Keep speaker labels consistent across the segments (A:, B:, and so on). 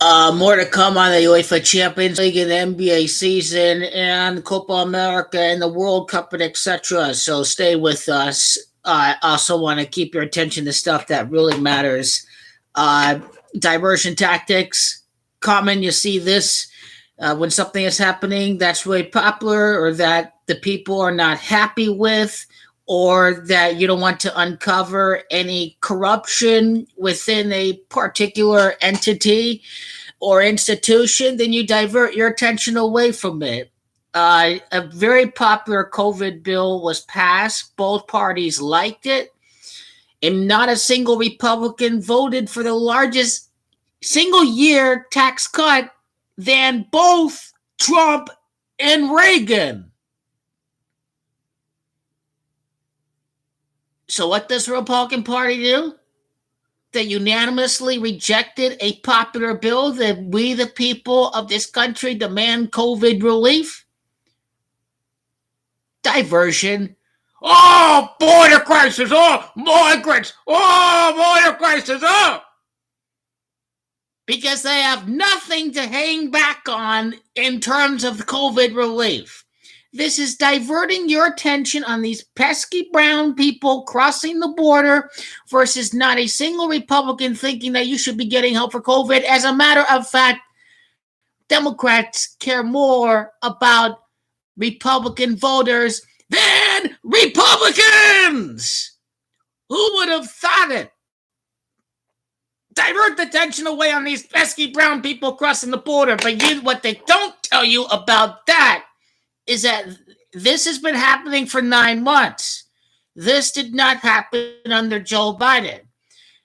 A: More to come on the UEFA Champions League and the NBA season and Copa America and the World Cup and etc. So stay with us. I also want to keep your attention to stuff that really matters. Uh, Diversion tactics. Common, you see this when something is happening that's really popular or that the people are not happy with, or that you don't want to uncover any corruption within a particular entity or institution, then you divert your attention away from it. A very popular COVID bill was passed. Both parties liked it, and not a single Republican voted for the largest single year tax cut than both Trump and Reagan. So, what does the Republican Party do? They unanimously rejected a popular bill that we, the people of this country, demand COVID relief. Diversion. Oh, border crisis. Oh, migrants. Oh, border crisis. Oh. Because they have nothing to hang back on in terms of COVID relief. This is diverting your attention on these pesky brown people crossing the border versus not a single Republican thinking that you should be getting help for COVID. As a matter of fact, Democrats care more about Republican voters than Republicans. Who would have thought it? Divert the attention away on these pesky brown people crossing the border. But what they don't tell you about that is that this has been happening for 9 months. This did not happen under Joe Biden.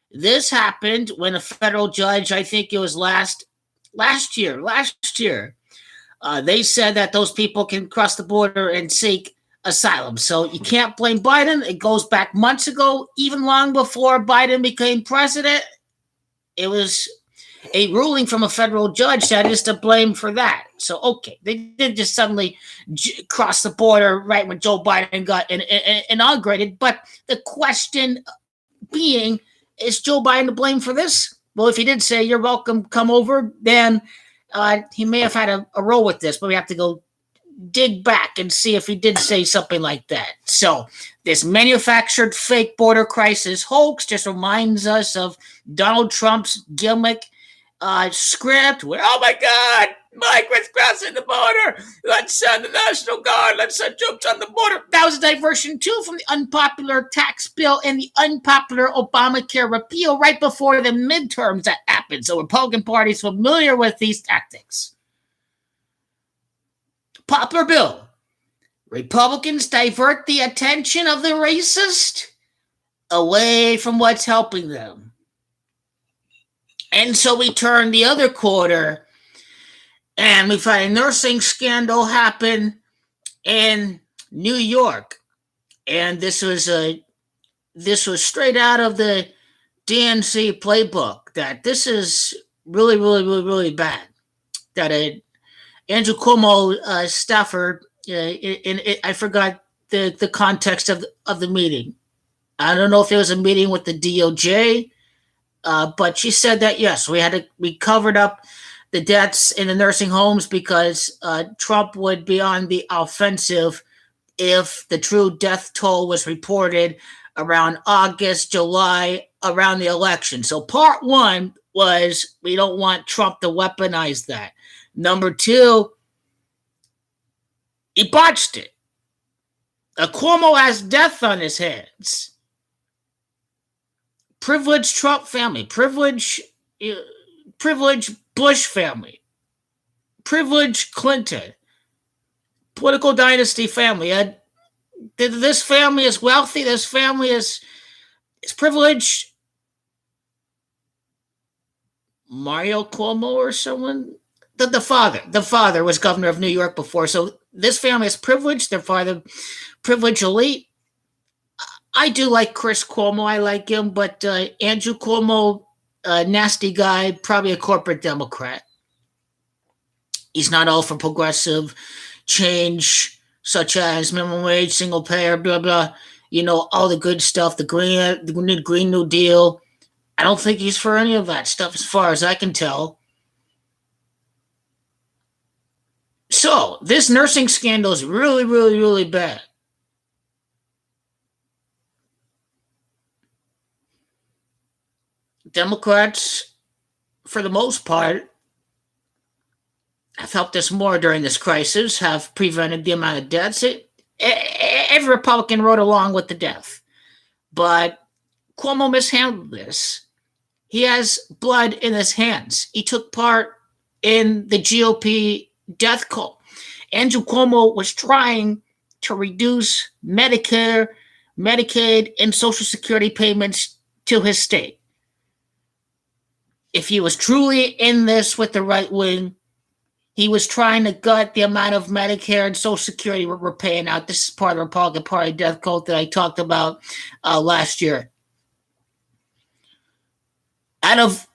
A: This happened when a federal judge, I think it was last year, they said that those people can cross the border and seek asylum. So you can't blame Biden. It goes back months ago, even long before Biden became president. It was a ruling from a federal judge that is to blame for that. So, okay, they didn't just suddenly cross the border right when Joe Biden got inaugurated. But the question being, is Joe Biden to blame for this? Well, if he did say, you're welcome, come over, then he may have had a role with this. But we have to go dig back and see if he did say something like that. So this manufactured fake border crisis hoax just reminds us of Donald Trump's gimmick script where, oh my God, migrants crossing the border. Let's send the National Guard. Let's send troops on the border. That was a diversion too from the unpopular tax bill and the unpopular Obamacare repeal right before the midterms that happened. So Republican Party is familiar with these tactics. Popular bill. Republicans divert the attention of the racist away from what's helping them. And so we turn the other quarter and we find a nursing scandal happen in New York. And this was straight out of the DNC playbook, that this is really, really, really, really bad. That Andrew Cuomo staffer, I forgot the context of the meeting. I don't know if it was a meeting with the DOJ, but she said that, yes, we covered up the deaths in the nursing homes because Trump would be on the offensive if the true death toll was reported around August, July, around the election. So part one was, we don't want Trump to weaponize that. Number two, he botched it. Cuomo has death on his hands. Privileged Trump family, privileged Bush family, privileged Clinton, political dynasty family. This family is wealthy. This family is privileged. Mario Cuomo or someone. The father was governor of New York before. So this family is privileged. Their father, privileged elite. I do like Chris Cuomo. I like him. But Andrew Cuomo, nasty guy, probably a corporate Democrat. He's not all for progressive change, such as minimum wage, single payer, blah, blah. You know, all the good stuff, the Green New Deal. I don't think he's for any of that stuff as far as I can tell. So this nursing scandal is really, really, really bad. Democrats, for the most part, have helped us more during this crisis, have prevented the amount of deaths. Every Republican rode along with the death. But Cuomo mishandled this. He has blood in his hands. He took part in the GOP death cult. Andrew Cuomo was trying to reduce Medicare, Medicaid, and Social Security payments to his state. If he was truly in this with the right wing, he was trying to gut the amount of Medicare and Social Security we're paying out. This is part of the Republican Party death cult that I talked about last year. Out of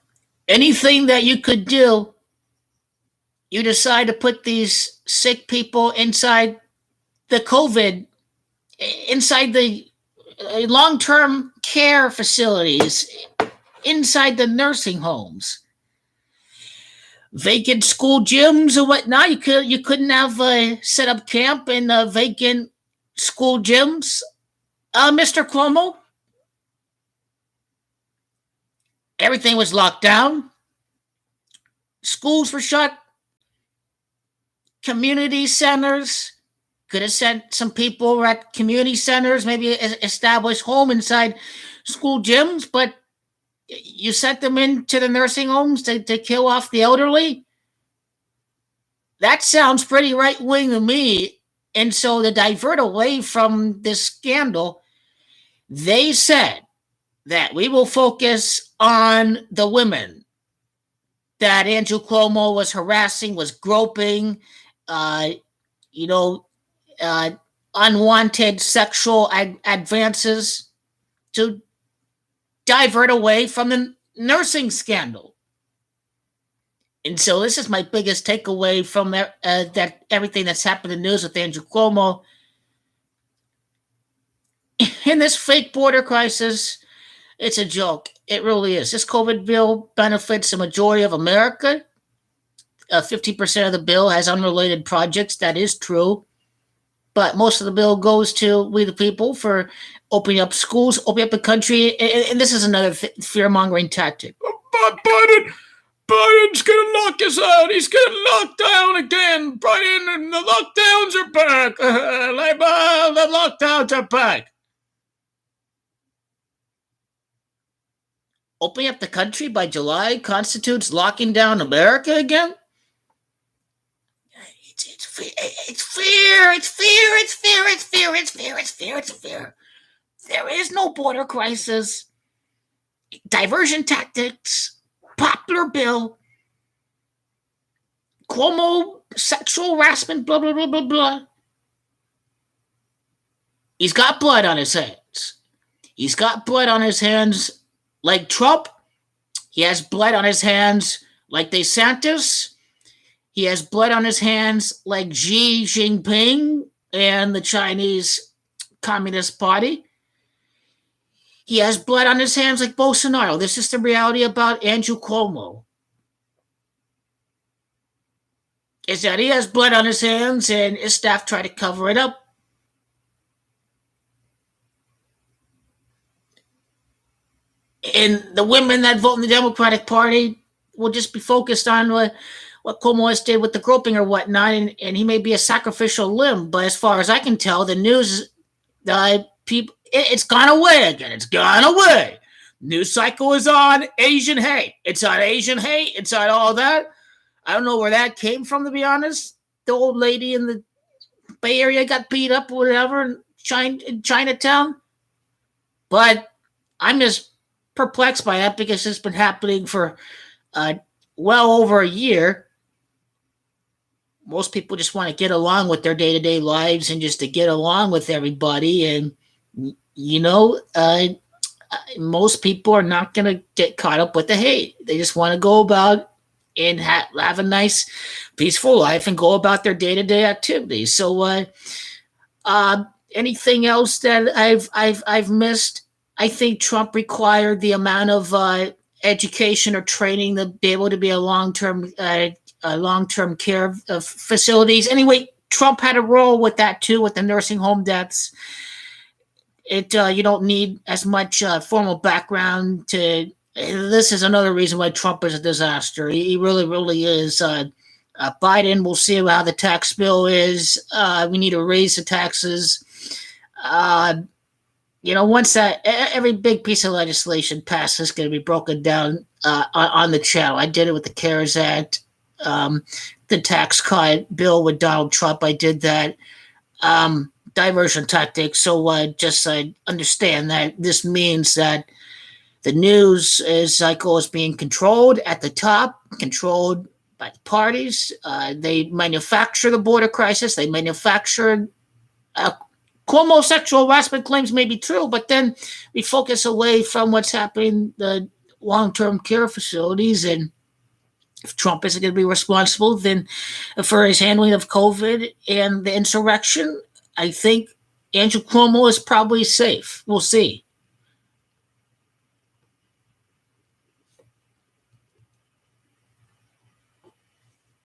A: anything that you could do, you decide to put these sick people inside the COVID, inside the long-term care facilities, inside the nursing homes, vacant school gyms or whatnot. You couldn't have set up camp in vacant school gyms, Mr. Cuomo. Everything was locked down. Schools were shut. Community centers. Could have sent some people at community centers, maybe establish home inside school gyms, but you sent them into the nursing homes to kill off the elderly. That sounds pretty right-wing to me. And so to divert away from this scandal, they said that we will focus on the women that Andrew Cuomo was harassing, was groping, unwanted sexual advances, to divert away from the nursing scandal. And so this is my biggest takeaway from that everything that's happened in the news with Andrew Cuomo. In this fake border crisis, it's a joke. It really is. This COVID bill benefits the majority of America. 50% of the bill has unrelated projects. That is true. But most of the bill goes to we the people for opening up schools, opening up the country. And this is another fear-mongering tactic. Biden's going to lock us out. He's going to lock down again. Biden, the lockdowns are back. The lockdowns are back. Opening up the country by July constitutes locking down America again? It's fear. It's fear. It's fear. It's fear. It's fear. It's fear. It's fear. It's fear. There is no border crisis. Diversion tactics. Popular bill. Cuomo sexual harassment. Blah blah blah blah blah. He's got blood on his hands. He's got blood on his hands. Like Trump, he has blood on his hands like DeSantis. He has blood on his hands like Xi Jinping and the Chinese Communist Party. He has blood on his hands like Bolsonaro. This is the reality about Andrew Cuomo. Is that he has blood on his hands and his staff try to cover it up. And the women that vote in the Democratic Party will just be focused on what Cuomo has did with the groping or whatnot, and he may be a sacrificial limb. But as far as I can tell, the news, it's gone away again. It's gone away. News cycle is on Asian hate. It's on Asian hate. It's on all that. I don't know where that came from, to be honest. The old lady in the Bay Area got beat up or whatever in Chinatown. But I'm just perplexed by that because it's been happening for well over a year. Most people just want to get along with their day-to-day lives and just to get along with everybody. And, most people are not going to get caught up with the hate. They just want to go about and have a nice, peaceful life and go about their day-to-day activities. So anything else that I've missed? I think Trump required the amount of education or training to be able to be a long-term long-term care facilities. Anyway, Trump had a role with that too, with the nursing home deaths. You don't need as much formal background to. This is another reason why Trump is a disaster. He really, really is. Biden, we'll see how the tax bill is. We need to raise the taxes. Once every big piece of legislation passes, is going to be broken down on the channel. I did it with the CARES Act, the tax cut bill with Donald Trump. I did that. Diversion tactics. So just understand that this means that the news cycle is being controlled at the top, controlled by the parties. They manufacture the border crisis. They manufacture Cuomo sexual harassment claims may be true, but then we focus away from what's happening the long-term care facilities. And if Trump isn't going to be responsible then for his handling of COVID and the insurrection, I think Andrew Cuomo is probably safe. We'll see.